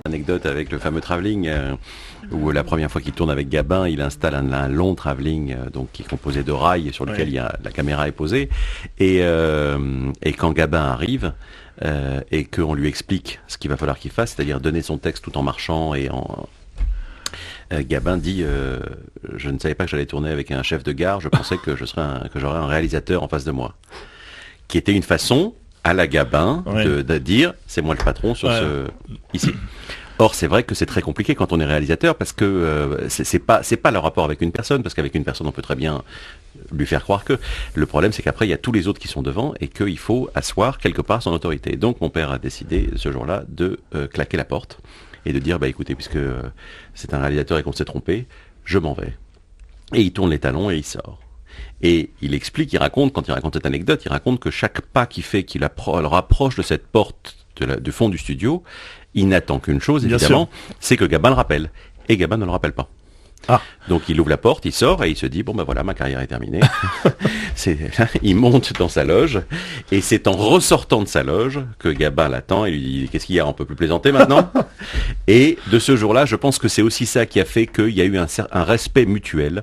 anecdote avec le fameux travelling où la première fois qu'il tourne avec Gabin, il installe un long travelling donc qui est composé de rails sur lequel la caméra est posée et quand Gabin arrive et qu'on lui explique ce qu'il va falloir qu'il fasse, c'est-à-dire donner son texte tout en marchant et en Gabin dit je ne savais pas que j'allais tourner avec un chef de gare, je pensais que j'aurais un réalisateur en face de moi, qui était une façon à la Gabin de dire c'est moi le patron sur ici. Or c'est vrai que c'est très compliqué quand on est réalisateur parce que c'est pas le rapport avec une personne, parce qu'avec une personne on peut très bien lui faire croire que. Le problème c'est qu'après il y a tous les autres qui sont devant et qu'il faut asseoir quelque part son autorité. Donc mon père a décidé ce jour-là de claquer la porte et de dire écoutez, puisque c'est un réalisateur et qu'on s'est trompé, je m'en vais. Et il tourne les talons et il sort. Et il explique, quand il raconte cette anecdote, il raconte que chaque pas qu'il fait, qu'il le rapproche de cette porte du fond du studio, il n'attend qu'une chose, évidemment, c'est que Gabin le rappelle. Et Gabin ne le rappelle pas. Ah. Donc il ouvre la porte, il sort et il se dit voilà, ma carrière est terminée. Il monte dans sa loge et c'est en ressortant de sa loge que Gabin l'attend et lui dit qu'est-ce qu'il y a, on peut plus plaisanter maintenant. Et de ce jour-là, je pense que c'est aussi ça qui a fait qu'il y a eu un respect mutuel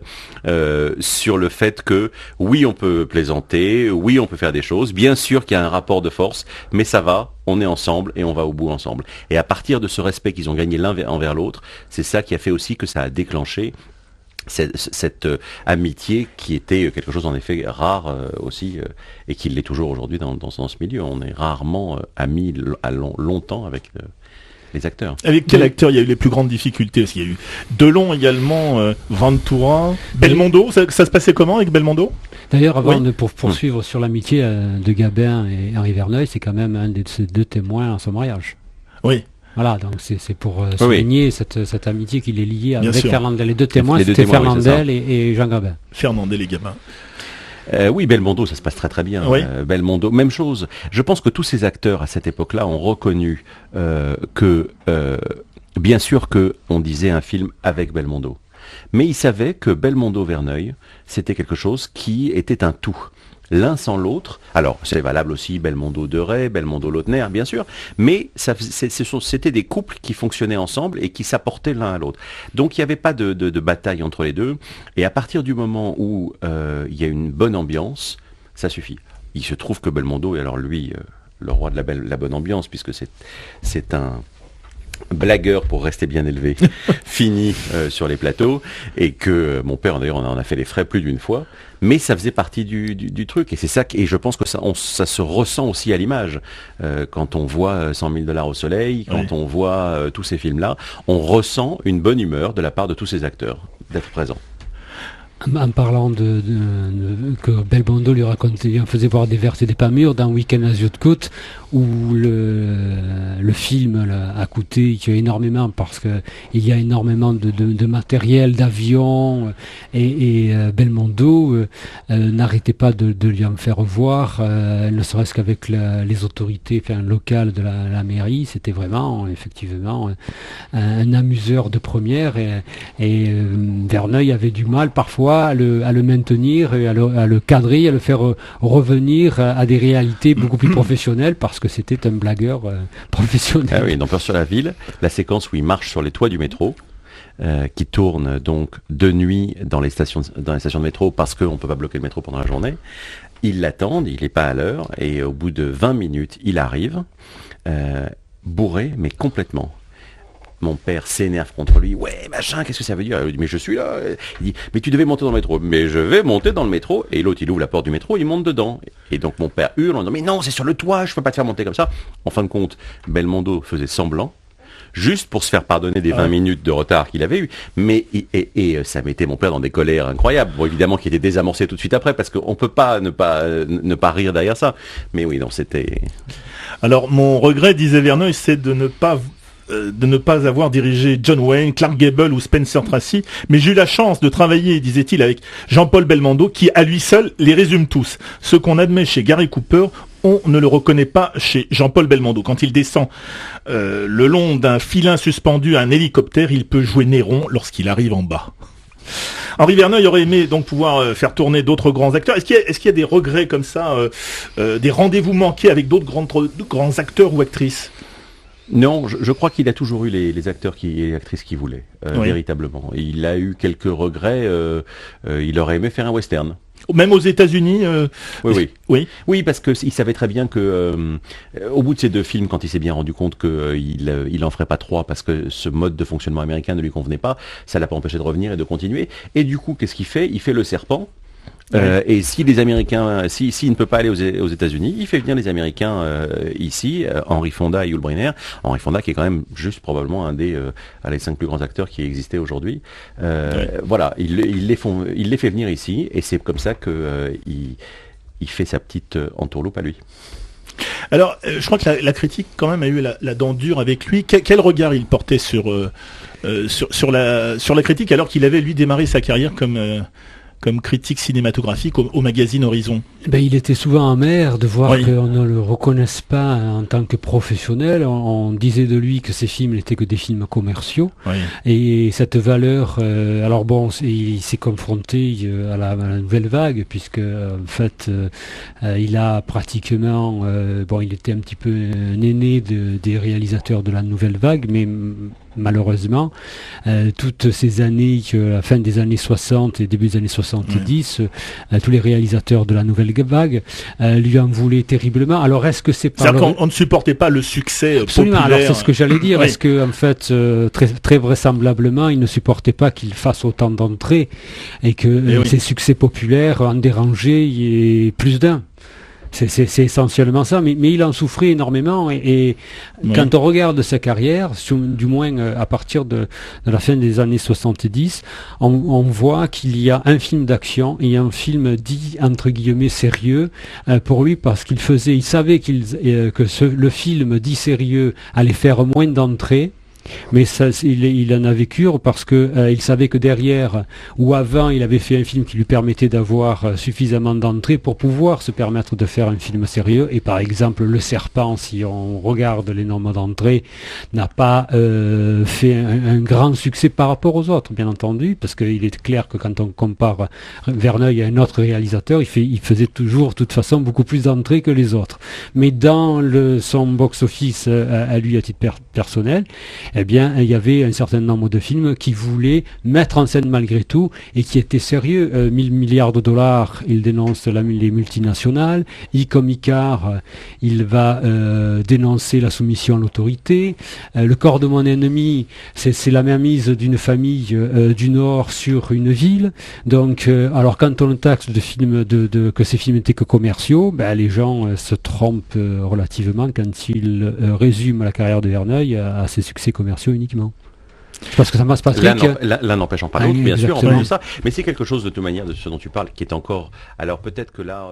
sur le fait que oui, on peut plaisanter, oui, on peut faire des choses. Bien sûr qu'il y a un rapport de force, mais ça va. On est ensemble et on va au bout ensemble. Et à partir de ce respect qu'ils ont gagné l'un envers l'autre, c'est ça qui a fait aussi que ça a déclenché cette amitié qui était quelque chose en effet rare aussi et qui l'est toujours aujourd'hui dans ce milieu. On est rarement amis longtemps avec les acteurs. Avec quel acteur il y a eu les plus grandes difficultés? Parce qu'il y a eu Delon également, Ventura, Belmondo. Ça se passait comment avec Belmondo? D'ailleurs, avant de poursuivre sur l'amitié de Gabin et Henri Verneuil, c'est quand même un de ses deux témoins à son mariage. Oui. Voilà, donc c'est pour souligner cette amitié qui les liée avec Fernandel. Les deux témoins, c'était Fernandel et Jean Gabin. Fernandel et Gabin. Oui, Belmondo, ça se passe très très bien. Oui. Belmondo, même chose. Je pense que tous ces acteurs à cette époque-là ont reconnu que, bien sûr que on disait un film avec Belmondo, mais ils savaient que Belmondo-Verneuil, c'était quelque chose qui était un tout. L'un sans l'autre. Alors, c'est valable aussi Belmondo-Deray, Belmondo-Lautner, bien sûr, mais c'était des couples qui fonctionnaient ensemble et qui s'apportaient l'un à l'autre. Donc, il n'y avait pas de bataille entre les deux. Et à partir du moment où il y a une bonne ambiance, ça suffit. Il se trouve que Belmondo, et alors lui, le roi de la bonne ambiance, puisque c'est un blagueur pour rester bien élevé, fini sur les plateaux, et que mon père d'ailleurs on en a fait les frais plus d'une fois, mais ça faisait partie du truc, et c'est ça, et je pense que ça se ressent aussi à l'image quand on voit 100 000 $au soleil, quand on voit tous ces films-là, on ressent une bonne humeur de la part de tous ces acteurs d'être présents. En parlant que Belmondo lui racontait, on faisait voir des vers et des pas mûrs dans Week-end à Zuidcote, où le film a coûté énormément parce que il y a énormément de matériel, d'avions, et Belmondo n'arrêtait pas de lui en faire voir, ne serait-ce qu'avec les autorités locales de la mairie. C'était vraiment effectivement un amuseur de première, et Verneuil avait du mal parfois à le maintenir et à le cadrer, à le faire revenir à des réalités beaucoup plus professionnelles, parce que c'était un blagueur professionnel. Ah oui, dans Peur sur la ville, la séquence où il marche sur les toits du métro, qui tourne donc de nuit dans les stations de métro parce qu'on ne peut pas bloquer le métro pendant la journée. Ils l'attendent, il n'est pas à l'heure, et au bout de 20 minutes, il arrive, bourré, mais complètement. Mon père s'énerve contre lui. Ouais, machin, qu'est-ce que ça veut dire? Il dit, mais je suis là. Il dit, mais tu devais monter dans le métro. Mais je vais monter dans le métro. Et l'autre, il ouvre la porte du métro, il monte dedans. Et donc mon père hurle en disant, mais non, c'est sur le toit, je peux pas te faire monter comme ça. En fin de compte, Belmondo faisait semblant, juste pour se faire pardonner des 20 minutes de retard qu'il avait eu. Mais et ça mettait mon père dans des colères incroyables. Bon, évidemment, qui était désamorcé tout de suite après, parce qu'on peut pas ne pas rire derrière ça. Mais oui, non, c'était... Alors, mon regret, disait Verneuil, c'est de ne pas avoir dirigé John Wayne, Clark Gable ou Spencer Tracy, mais j'ai eu la chance de travailler, disait-il, avec Jean-Paul Belmondo, qui à lui seul les résume tous. Ce qu'on admet chez Gary Cooper, on ne le reconnaît pas chez Jean-Paul Belmondo. Quand il descend le long d'un filin suspendu à un hélicoptère, il peut jouer Néron lorsqu'il arrive en bas. Henri Verneuil aurait aimé donc pouvoir faire tourner d'autres grands acteurs. Est-ce qu'il y a des regrets comme ça, des rendez-vous manqués avec d'autres grands acteurs ou actrices? Non, je crois qu'il a toujours eu les acteurs et les actrices qu'il voulait, véritablement. Il a eu quelques regrets. Il aurait aimé faire un western. Même aux États-Unis. Oui, parce que il savait très bien que au bout de ces 2 films, quand il s'est bien rendu compte que il en ferait pas 3 parce que ce mode de fonctionnement américain ne lui convenait pas, ça l'a pas empêché de revenir et de continuer. Et du coup, qu'est-ce qu'il fait? Il fait Le Serpent. Et si les Américains, s'il ne peut pas aller aux États-Unis, il fait venir les Américains ici, Henry Fonda et Yul Brynner. Henry Fonda qui est quand même juste probablement un des 5 plus grands acteurs qui existaient aujourd'hui. Voilà, il les fait venir ici et c'est comme ça que il fait sa petite entourloupe à lui. Alors, je crois que la critique quand même a eu la dent dure avec lui. Quel regard il portait sur la critique alors qu'il avait lui démarré sa carrière comme critique cinématographique au magazine Horizon? Il était souvent amer de voir qu'on ne le reconnaisse pas en tant que professionnel. On disait de lui que ses films n'étaient que des films commerciaux. Et cette valeur, il s'est confronté à la nouvelle vague, puisque en fait, il a pratiquement, il était un petit peu un aîné des réalisateurs de la nouvelle vague, mais malheureusement, toutes ces années, la fin des années 60 et début des années 70, tous les réalisateurs de la nouvelle vague lui en voulaient terriblement. Alors est-ce que c'est pas... C'est-à-dire qu'on ne supportait pas le succès Absolument. populaire. Alors c'est ce que j'allais dire. Est-ce que en fait, très, très vraisemblablement, il ne supportait pas qu'il fasse autant d'entrées et que ces succès populaires en dérangeaient plus d'un? C'est essentiellement ça, mais il en souffrait énormément et quand on regarde sa carrière, du moins à partir de la fin des années 70, on voit qu'il y a un film d'action et un film dit entre guillemets sérieux pour lui parce il savait que le film dit sérieux allait faire moins d'entrées. Mais ça, il en a vécu parce que il savait que derrière ou avant il avait fait un film qui lui permettait d'avoir suffisamment d'entrées pour pouvoir se permettre de faire un film sérieux. Et par exemple Le Serpent, si on regarde les nombres d'entrées, n'a pas fait un grand succès par rapport aux autres, bien entendu, parce qu'il est clair que quand on compare Verneuil à un autre réalisateur, il faisait toujours de toute façon beaucoup plus d'entrées que les autres. Mais dans son box-office à lui à titre personnel, eh bien, il y avait un certain nombre de films qui voulaient mettre en scène malgré tout et qui étaient sérieux. 1000 milliards de dollars, il dénonce les multinationales. Comme Icare, il va dénoncer la soumission à l'autorité. Le corps de mon ennemi, c'est la mainmise d'une famille du Nord sur une ville. Donc, alors quand on taxe de films que ces films étaient que commerciaux, les gens se trompent relativement quand ils résument la carrière de Verneuil à ses succès commerciaux uniquement. Parce que ça passe, Patrick. L'un n'empêchant pas l'autre, bien sûr, en plus de ça. Mais c'est quelque chose de toute manière de ce dont tu parles qui est encore. Alors peut-être que là.